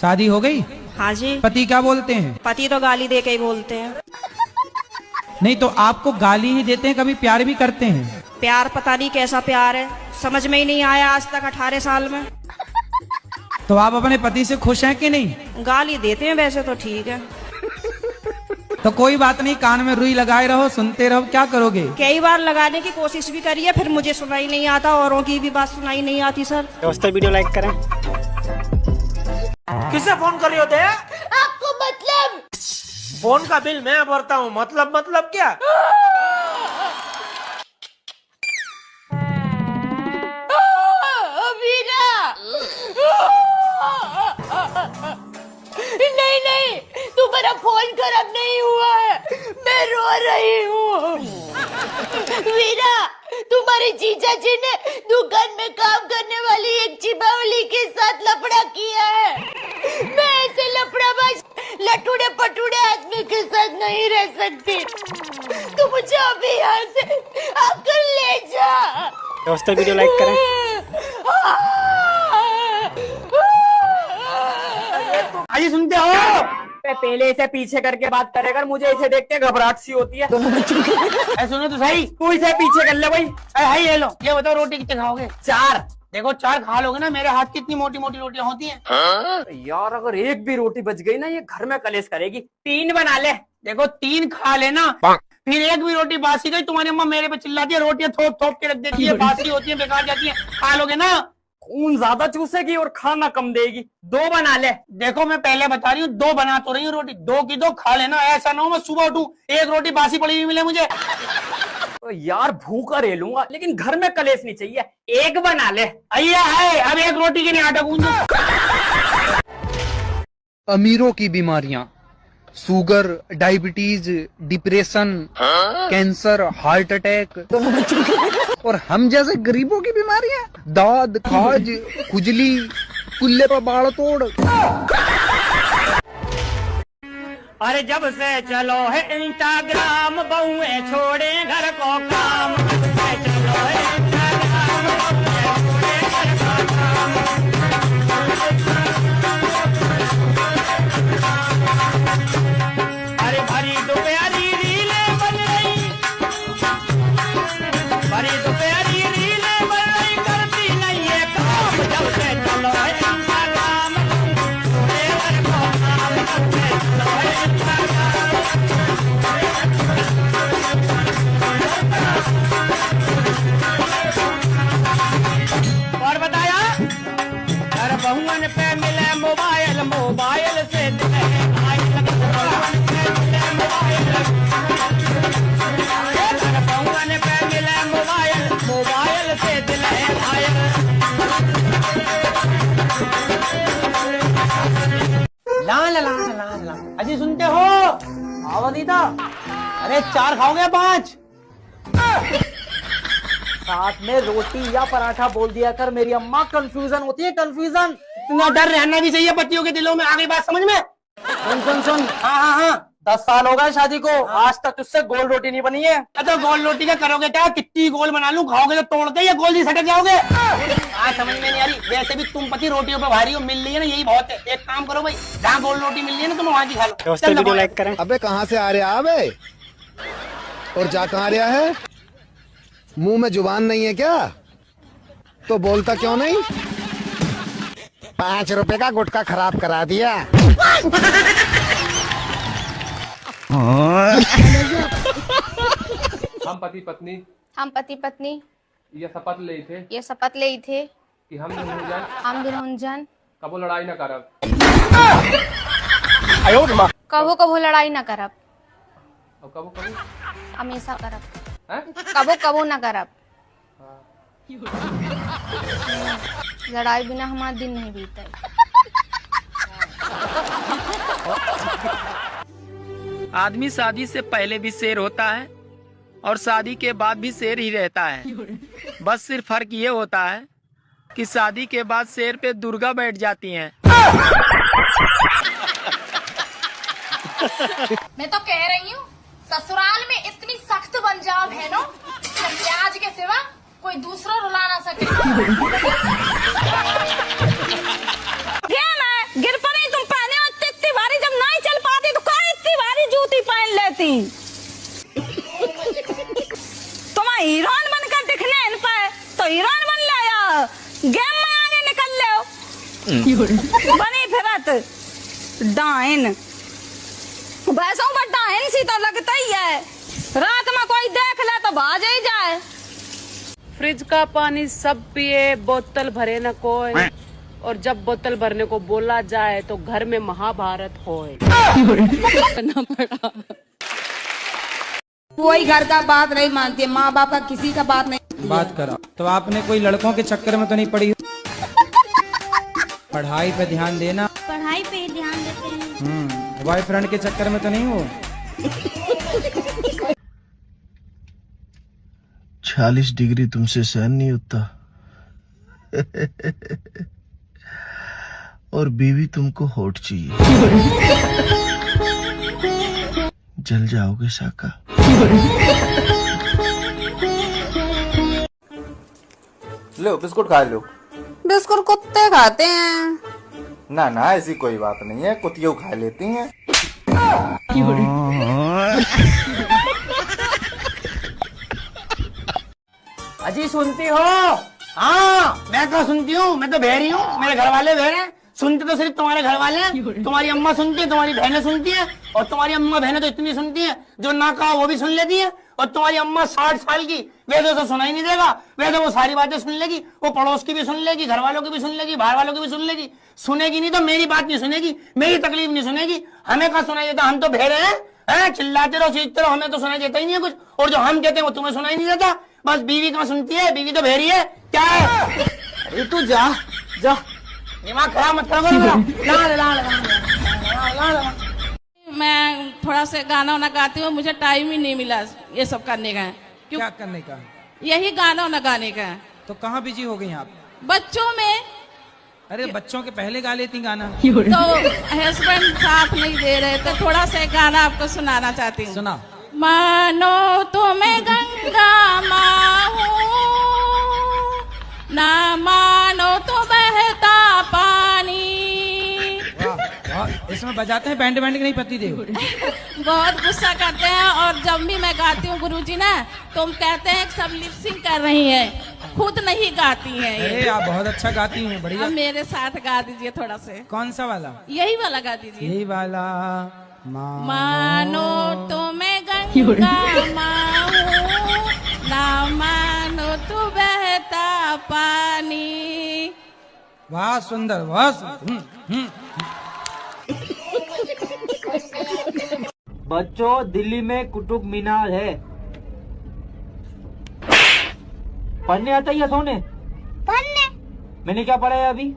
शादी हो गई? हाँ जी। पति क्या बोलते हैं? पति तो गाली दे के ही बोलते हैं। नहीं तो आपको गाली ही देते हैं, कभी प्यार भी करते हैं? प्यार पता नहीं कैसा प्यार है, समझ में ही नहीं आया आज तक 18 साल में। तो आप अपने पति से खुश हैं कि नहीं? गाली देते हैं वैसे तो ठीक है। तो कोई बात नहीं, कान में रुई लगाए रहो, सुनते रहो, क्या करोगे? कई बार लगाने की कोशिश भी करी है, फिर मुझे सुनाई नहीं आता, औरों की भी बात सुनाई नहीं आती। सर दोस्तों वीडियो लाइक करें। किससे फोन कर रहे होते हैं? आपको मतलब? फोन का बिल मैं भरता हूँ, मतलब क्या? नहीं नहीं, तुम्हारा फोन खराब नहीं हुआ है, मैं रो रही हूँ। वीरा, तुम्हारे जीजा जी ने दुकान में काम करने वाली एक चिबावली के साथ लफड़ा किया है। मैं ऐसे लफड़ाबाज लटूड़े पटूड़े आदमी के साथ नहीं रह सकती। तू मुझे अभी यहाँ से आकर ले जा। दोस्तों वीडियो लाइक करें। अजी सुनते हो? पहले इसे पीछे करके बात करेगा, मुझे इसे देख के घबराहट सी होती है। सुनो तो सही, तू इसे पीछे कर ले भाई। भाई ये लो, ये बताओ रोटी कितने खाओगे? 4। देखो 4 खा लोगे ना, मेरे हाथ की इतनी मोटी मोटी रोटियां होती हैं। यार अगर एक भी रोटी बच गई ना, ये घर में कलेश करेगी। 3 बना ले। देखो 3 खा लेना, फिर एक भी रोटी बासी गई, तुम्हारी अम्मा मेरे पे चिल्लाती है, रोटियां थोप थोप के रख देती है, बासी होती है, बेकार जाती है। खा लोगे ना? खून ज्यादा चूसेगी और खाना कम देगी। 2 बना ले। देखो मैं पहले बता रही हूँ, 2 बना तो रही हूँ रोटी, 2 की 2 खा लेना। ऐसा ना हो मैं सुबह उठूं एक रोटी बासी पड़ी हुई मिले मुझे। तो यार भूखा रह लूंगा, लेकिन घर में कलेश नहीं चाहिए। 1 बना ले। अय्या है, अब एक रोटी के लिए आटा गूंजो। अमीरों की बीमारियां, sugar, diabetes, depression, cancer, heart attack, और हम जैसे गरीबों की बीमारियां, दाद, खाज, खुजली, कुल्ले पर बाढ़ तोड़। अरे जब से चलो है इंस्टाग्राम, बहुएं छोड़े घर को काम। चलो है इंस्टाग्राम, बहुएं छोड़े घर को काम। अरे भरी दोपहरी रीलें बन रही, भरी दोपहरी रीलें बन रही, करती नहीं है काम। जब से चलो है इंस्टाग्राम, छोड़े घर को काम। जब से चलो है और बताया घर बहुअन पे मिले मोबाइल, मोबाइल से दिल है घायल। बहुअन पे मिले मोबाइल, घर बहुअन पे मिले मोबाइल, मोबाइल से दिल है घायल। लाल लाल लाल लाल। अजी सुनते हो? आवनीता, अरे 4 खाओगे 5? साथ में रोटी या पराठा बोल दिया कर, मेरी अम्मा कंफ्यूजन होती है, कंफ्यूजन। इतना डर रहना भी चाहिए पतियों के दिलों में। आ गई बात समझ में? सुन। हाँ 10 साल हो गए शादी को, आज तक तुझसे गोल रोटी नहीं बनी है। तो गोल रोटी का करोगे क्या? कितनी गोल बना लूं, खाओगे तो तोड़ दे या गोल ही सटक जाओगे। आज समझ में नहीं आ रही। वैसे भी तुम पति रोटियों पे भारी हो, मिल रही है ना, यही बहुत है। एक काम करो भाई, जहाँ गोल रोटी मिल रही है ना, तुम वहाँ की खा लो। दोस्तों वीडियो लाइक करें। अबे कहाँ से आ रहा है बे? और जा कहाँ रहा है? मुंह में जुबान नहीं है क्या? तो बोलता क्यों नहीं? 5 रुपए का गुटखा खराब करा दिया। हम पति पत्नी ये शपथ ले थे कि हम दुल्हन जान कबो लड़ाई न करब। कबो लड़ाई न करब, कबो हमेशा करब, कबो न करब। लड़ाई बिना हमारा दिन नहीं बीता। आदमी शादी से पहले भी शेर होता है और शादी के बाद भी शेर ही रहता है। बस सिर्फ फर्क ये होता है कि शादी के बाद शेर पे दुर्गा बैठ जाती हैं। मैं तो कह रही हूँ ससुराल में इतनी सख्त बन जाओ बहनों, प्याज के सिवा कोई दूसरा रुला ना सके। गिर पड़ी तुम नहीं। तुम हीरोइन बनकर दिखने इन पर तो हीरोइन बन लाया, गेम में आगे निकल ले बनी फिरत डाइन। वैसा पर डाइन सी तो लगता ही है, रात में कोई देख ले तो भाज ही जाए। फ्रिज का पानी सब पिए, बोतल भरे न कोई, और जब बोतल भरने को बोला जाए तो घर में महाभारत होए। करना पड़ा। कोई घर का बात नहीं मानती है, माँ बाप का किसी का बात नहीं। बात करा तो आपने कोई लड़कों के चक्कर में तो नहीं पड़ी? पढ़ाई पे ध्यान देना। पढ़ाई पे ध्यान देते हैं। बॉयफ्रेंड के चक्कर में तो नहीं हो? 40 डिग्री तुमसे सहन नहीं होता और बीवी तुमको हॉट चाहिए। जल जाओगे साका। लो बिस्कुट खा लो। बिस्कुट कुत्ते खाते हैं। ना ना ऐसी कोई बात नहीं है, कुतियों खा लेती हैं। अजी सुनती हो? हाँ मैं तो सुनती हूँ, मैं तो बहरी हूँ, मेरे घर वाले बहरे हैं। सुनते तो सिर्फ तुम्हारे घर वाले हैं, तुम्हारी अम्मा सुनती है, तुम्हारी बहनें सुनती है, और तुम्हारी अम्मा बहनें तो इतनी सुनती है जो ना कहा वो भी सुन लेती है। और तुम्हारी अम्मा 60 साल की, वैसे तो सुनाई नहीं देगा, वैसे वो सारी बातें सुन लेगी, वो पड़ोस की भी सुन लेगी, घर वालों की भी सुन लेगी, बाहर वालों की भी सुन लेगी। सुनेगी नहीं तो मेरी बात नहीं सुनेगी, मेरी तकलीफ नहीं सुनेगी। हमें कहाँ सुनाई देता? हम तो भेड़े हैं, चिल्लाते रहो सीखते रहो, हमें तो सुनाई देता ही नहीं है कुछ। और जो हम कहते हैं वो तुम्हें सुनाई नहीं देता। बस बीवी कहाँ सुनती है? बीवी तो भेड़ी है क्या है? अरे तू जा जा, दिमाग खराब मत करो मेरा। मैं थोड़ा सा गाना वाना गाती हूँ, मुझे टाइम ही नहीं मिला ये सब करने का। क्या करने का? यही गाना वाना गाने का। तो कहाँ बिजी हो गई आप? बच्चों में। अरे बच्चों के पहले गा लेती गाना। तो हस्बैंड साथ नहीं दे रहे, तो थोड़ा सा गाना आपको सुनाना चाहती हूँ। सुना। मानो तुम्हें गंगा माँ हूँ, ना मानो तो बहता पानी। इसमें बजाते हैं बैंड बैंड की नहीं पति देव। बहुत गुस्सा करते हैं, और जब भी मैं गाती हूँ गुरुजी ना, तो कहते हैं कि सब लिपसिंग कर रही हैं, खुद नहीं गाती हैं। अरे आप बहुत अच्छा गाती हैं, बढ़िया। अब मेरे साथ गा दीजिए थोड़ा से। कौन सा वाला? यही वाला गा दीजिए। यही वाला। मानो तुम्हें गंगा माँ हूँ, ना मानो तू बहता पानी। वाह सुंदर, वाह सुंदर। बच्चों दिल्ली में कुतुब मीनार है। पढ़ने आता है सोने? पढ़ने? मैंने क्या पढ़ा है अभी?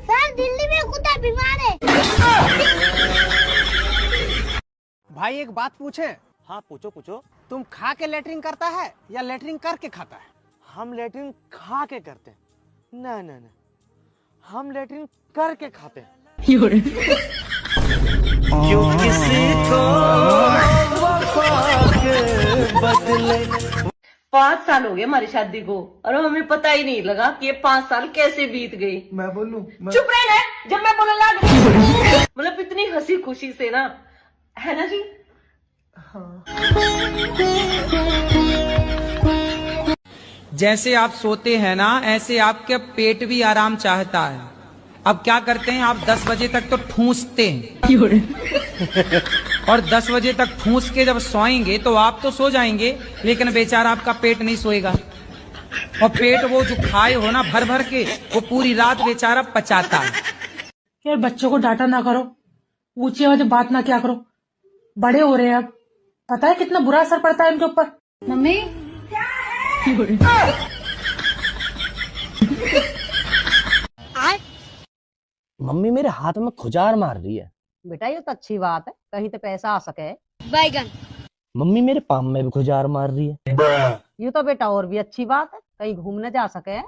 सर दिल्ली में कुत्ता बीमार है। भाई एक बात पूछे? हाँ पूछो पूछो। तुम खा के लेटरिन करता है या लेटरिन करके खाता है? हम लेटरिन खा के करते हैं। ना ना ना, हम लेटरिन करके खाते हैं। क्यों किसी को बदले। 5 साल हो गए हमारी शादी को, और हमें पता ही नहीं लगा कि ये 5 साल कैसे बीत गई। मैं बोलूं? चुप रहे ना, जब मैं बोलने लग गई। मतलब इतनी हंसी खुशी से ना, है ना जी? हाँ। जैसे आप सोते हैं ना, ऐसे आपके पेट भी आराम चाहता है। अब क्या करते हैं आप? 10 बजे तक तो ठूंसते हैं और 10 बजे तक ठूंस के जब सोएंगे तो आप तो सो जाएंगे, लेकिन बेचारा आपका पेट नहीं सोएगा। और पेट वो जो खाए हो ना भर भर के, वो पूरी रात बेचारा पचाता है। यार बच्चों को डांटा ना करो, ऊंची आवाज बात ना क्या करो, बड़े हो रहे हैं अब, पता है कितना बुरा असर पड़ता है इनके ऊपर। मम्मी मम्मी मेरे हाथ में खुजार मार रही है। बेटा ये तो अच्छी बात है, कहीं तो पैसा आ सके। बैगन। मम्मी मेरे पाम में भी खुजार मार रही है। ये तो बेटा और भी अच्छी बात है, कहीं घूमने जा सके।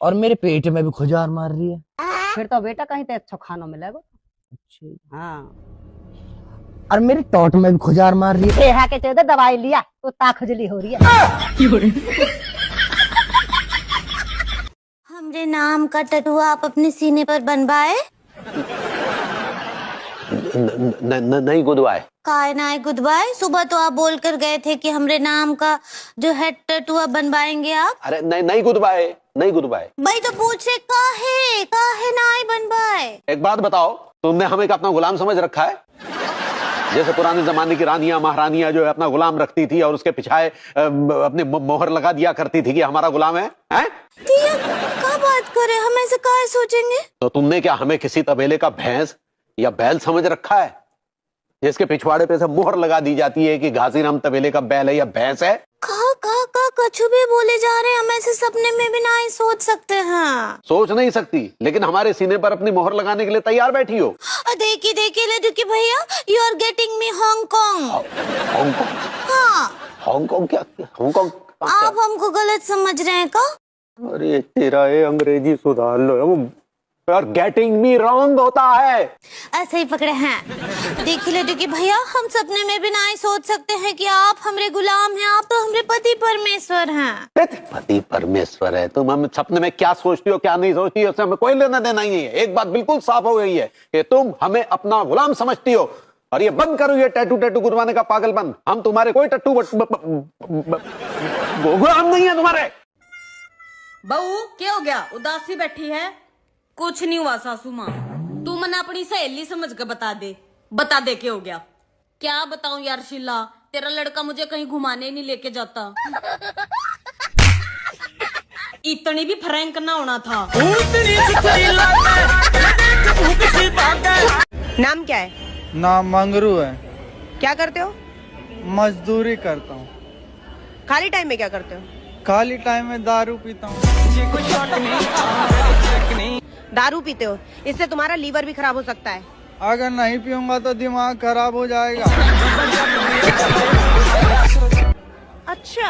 और मेरे पेट में भी खुजार मार रही है। फिर तो बेटा कहीं तो अच्छा खाना मिलेगा। अच्छा। हाँ। और मेरे टोट में भी खुजार मार रही है। के चलते दवाई लिया तो खुजली हो रही है। हमरे नाम का टैटू आप अपने सीने पर बनवाए। नहीं गुड बाय। काय ना गुड बाय। सुबह तो आप बोल कर गए थे कि हमरे नाम का जो है टैटू बनवाएंगे आप। अरे नहीं गुड बाय, नहीं गुड बाय। भाई तो पूछे काहे ना बनवाए। एक बात बताओ, तुमने हमें का अपना गुलाम समझ रखा है? जैसे पुराने जमाने की रानियां महारानियां जो है अपना गुलाम रखती थी और उसके पिछाए अपने मोहर लगा दिया करती थी कि हमारा गुलाम है, हैं? क्या बात करे, हम ऐसे काहे सोचेंगे। तो तुमने क्या हमें किसी तबेले का भैंस या बैल समझ रखा है, जिसके पिछवाड़े पे से मोहर लगा दी जाती है कि घासीराम तबेले का बैल है या भैंस है? कछु भी बोले जा रहे हैं, हम ऐसे सपने में भी नहीं सोच सकते हैं। सोच नहीं सकती, लेकिन हमारे सीने पर अपनी मोहर लगाने के लिए तैयार बैठी हो। देखिए लड़की भैया, you are getting me Hong Kong. Hong Kong? हाँ। हांगकांग क्या? हांगकांग आप हमको गलत समझ रहे हैं का? अरे तेरा ये अंग्रेजी सुधार लो यार, गेटिंग मी रॉन्ग होता है। ऐसे ही पकड़े हैं। देखिए लड़की भैया, हम सपने में भी नहीं सोच सकते हैं कि आप हमरे गुलाम हैं, आप तो हमरे पति परमेश्वर हैं। पति परमेश्वर है, तुम हम सपने में क्या सोचती हो क्या नहीं सोचती हो, उससे हमें कोई लेना देना नहीं है। एक बात बिल्कुल साफ हो गई है कि तुम हमें अपना गुलाम समझती हो, और ये बंद करो ये टैटू गुरवाने का पागलपन। हम तुम्हारे कोई टट्टू गुलाम नहीं है तुम्हारे। बहू क्या हो गया, उदासी बैठी है? कुछ नहीं हुआ सासू माँ, तू मन अपनी सहेली समझ के बता दे क्या हो गया। क्या बताऊं यार शीला, तेरा लड़का मुझे कहीं घुमाने नहीं लेके जाता। इतनी भी फ्रैंक ना होना था। नाम क्या है? नाम मंगरू है। क्या करते हो? मजदूरी करता हूँ। खाली टाइम में क्या करते हो? खाली टाइम में दारू पीता हूँ। दारू पीते हो, इससे तुम्हारा लीवर भी खराब हो सकता है। अगर नहीं पीऊंगा तो दिमाग खराब हो जाएगा। अच्छा।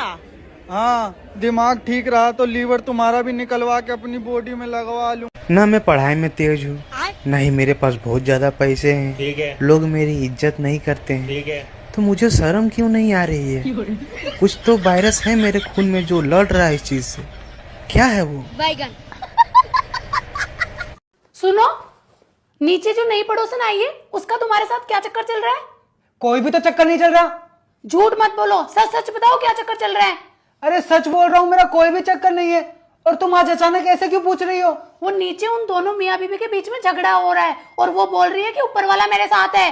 हाँ, दिमाग ठीक रहा तो लीवर तुम्हारा भी निकलवा के अपनी बॉडी में लगवा लूं। ना मैं पढ़ाई में तेज हूँ, नहीं मेरे पास बहुत ज्यादा पैसे हैं। ठीक है। लोग मेरी इज्जत नहीं करते हैं। ठीक है। तो मुझे शर्म क्यों नहीं आ रही है? कुछ तो वायरस है मेरे खून में जो लड़ रहा है इस चीज से। क्या है वो? बैगन। सुनो, नीचे जो नई पड़ोसन आई है उसका तुम्हारे साथ क्या चक्कर चल रहा है? कोई भी तो चक्कर नहीं चल रहा। झूठ मत बोलो, सच सच बताओ क्या चक्कर चल रहा है। अरे सच बोल रहा हूँ, मेरा कोई भी चक्कर नहीं है। और तुम आज अचानक ऐसे क्यों पूछ रही हो? वो नीचे उन दोनों मियाँ बीवी के बीच में झगड़ा हो रहा है और वो बोल रही है कि ऊपर वाला मेरे साथ है।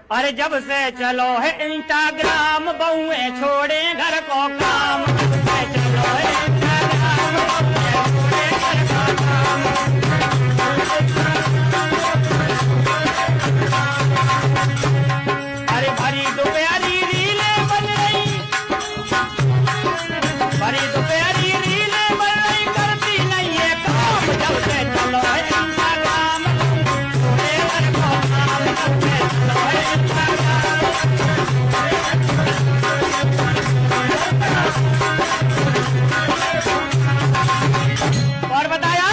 अरे जब से चलो है इंस्टाग्राम, बहुएं छोड़े घर को काम। चलो है इंस्टाग्राम, बहुएं छोड़े घर को काम। अरे भरी दोपहरी रीलें बन रही, भरी दोपहरी रीलें बन रही, करती नहीं है काम। जब से चलो है इंस्टाग्राम, छोड़े घर को काम। जब से चलो है और बताया,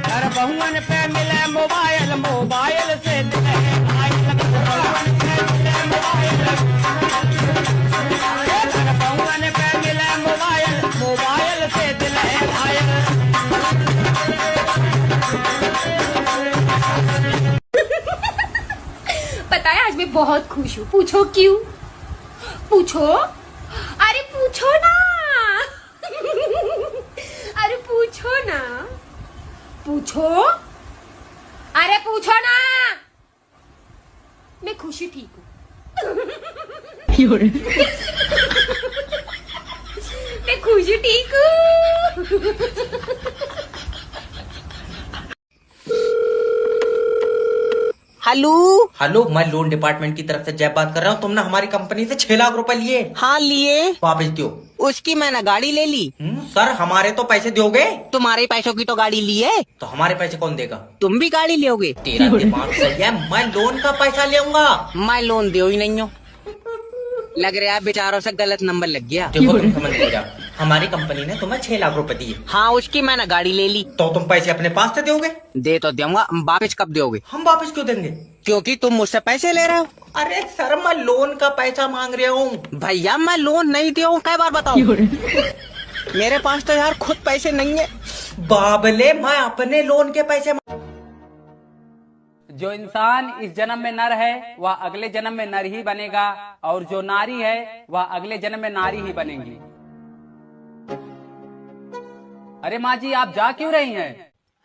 अरे बहुअन पे मिले मोबाइल, मोबाइल से दिल है घायल। बहुअन पे मिले मोबाइल, अरे बहुअन पे मिले मोबाइल, मोबाइल से दिल है घायल। पता है आज मैं बहुत खुश हूँ। पूछो क्यों? पूछो, अरे पूछो ना। अरे पूछो ना, पूछो, अरे पूछो ना। मैं खुशी ठीक हूँ। मैं खुशी ठीक हूँ। हेलो हेलो, मैं लोन डिपार्टमेंट की तरफ से जय बात कर रहा हूँ। तुमने हमारी कंपनी से 6 लाख रुपए लिए। हाँ लिए। वापस दो। उसकी मैंने गाड़ी ले ली। सर हमारे तो पैसे दोगे? तुम्हारे पैसों की तो गाड़ी ली है। तो हमारे पैसे कौन देगा? तुम भी गाड़ी लोगे? तेरा दिमाग सही है, मैं लोन का पैसा लेऊंगा। मैं लोन दे ही नहीं हूँ। लग रहा है बेचारों से गलत नंबर लग गया। देखो तुम समझ नहीं रहा, हमारी कंपनी ने तुम्हें 6 लाख रुपए दिए। हाँ उसकी मैंने गाड़ी ले ली। तो तुम पैसे अपने पास से दोगे? दे तो दूंगा, वापस कब दोगे? हम वापस क्यों देंगे? क्योंकि तुम मुझसे पैसे ले रहे हो। अरे सर मैं लोन का पैसा मांग रहा हूँ। भैया मैं लोन नहीं दे, कई बार बताओ। मेरे पास तो यार खुद पैसे नहीं है। बाबले मैं अपने लोन के पैसे। जो इंसान इस जन्म में नर है वह अगले जन्म में नर ही बनेगा, और जो नारी है वह अगले जन्म में नारी ही बनेगी। अरे माँ जी आप जा क्यों रही हैं?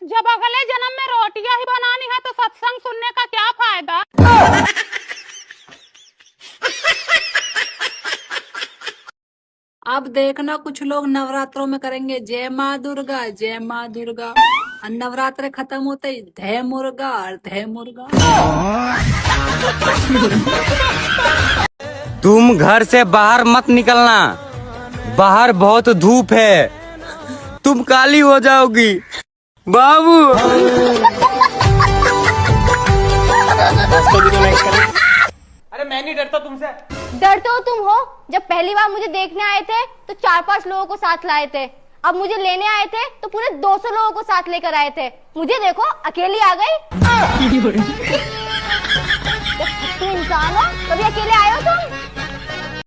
जब अगले जन्म में रोटियां ही बनानी है तो सत्संग सुनने का क्या फायदा। अब देखना कुछ लोग नवरात्रों में करेंगे जय माँ दुर्गा जय माँ दुर्गा, और नवरात्र खत्म होते ही धय मुर्गा और धय मुर्गा। तुम घर से बाहर मत निकलना, बाहर बहुत धूप है, तुम काली हो जाओगी बाबू। अरे मैं नहीं डरता तुमसे। डरते हो तुम हो। जब पहली बार मुझे देखने आए थे तो 4-5 लोगों को साथ लाए थे, अब मुझे लेने आए थे तो पूरे 200 लोगों को साथ लेकर आए थे। मुझे देखो अकेली आ गई। तुम इंसान हो, कभी अकेले आए हो तुम?